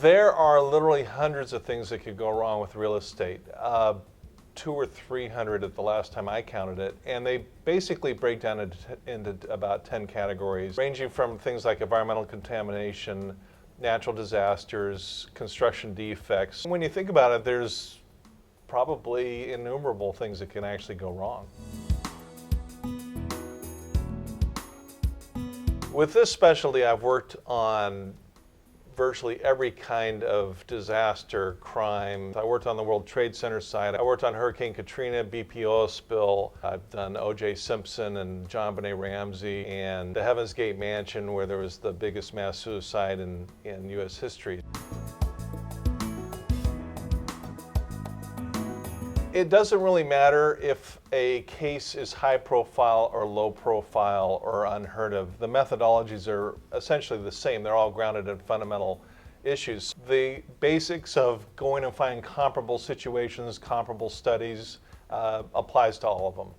There are literally hundreds of things that could go wrong with real estate. 200 or 300 at the last time I counted it, and they basically break down into about 10 categories, ranging from things like environmental contamination, natural disasters, construction defects. When you think about it, there's probably innumerable things that can actually go wrong. With this specialty, I've worked on virtually every kind of disaster, crime. I worked on the World Trade Center side. I worked on Hurricane Katrina, BP oil spill. I've done O.J. Simpson and John Benet Ramsey, and the Heaven's Gate Mansion, where there was the biggest mass suicide in U.S. history. It doesn't really matter if a case is high profile or low profile or unheard of. The methodologies are essentially the same. They're all grounded in fundamental issues. The basics of going and finding comparable situations, comparable studies, applies to all of them.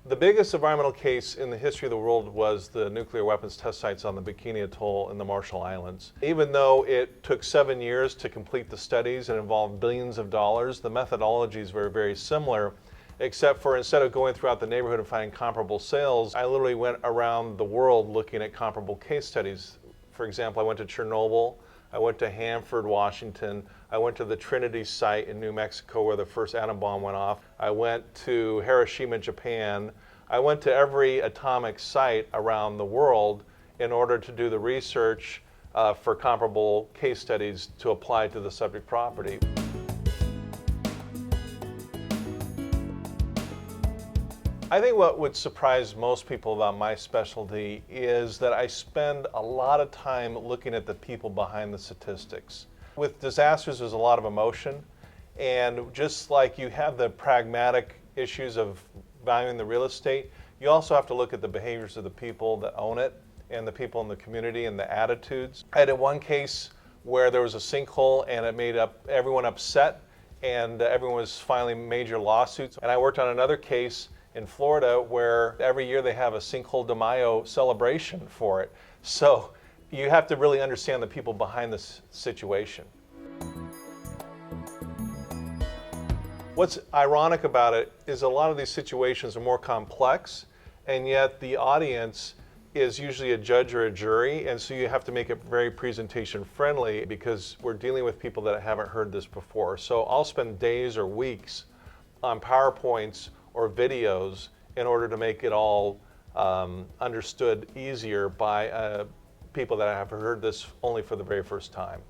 The biggest environmental case in the history of the world was the nuclear weapons test sites on the Bikini Atoll in the Marshall Islands. Even though it took 7 years to complete the studies and involved billions of dollars, the methodologies were very similar, except for instead of going throughout the neighborhood and finding comparable sales, I literally went around the world looking at comparable case studies. For example, I went to Chernobyl, I went to Hanford, Washington. I went to the Trinity site in New Mexico where the first atom bomb went off. I went to Hiroshima, Japan. I went to every atomic site around the world in order to do the research for comparable case studies to apply to the subject property. I think what would surprise most people about my specialty is that I spend a lot of time looking at the people behind the statistics. With disasters, there's a lot of emotion, and just like you have the pragmatic issues of valuing the real estate, you also have to look at the behaviors of the people that own it and the people in the community and the attitudes. I had one case where there was a sinkhole and it made everyone upset, and everyone was filing major lawsuits. And I worked on another case in Florida where every year they have a Sinkhole de Mayo celebration for it. So you have to really understand the people behind this situation. What's ironic about it is a lot of these situations are more complex, and yet the audience is usually a judge or a jury, and so you have to make it very presentation friendly because we're dealing with people that haven't heard this before. So I'll spend days or weeks on PowerPoints or videos in order to make it all understood easier by people that have heard this only for the very first time.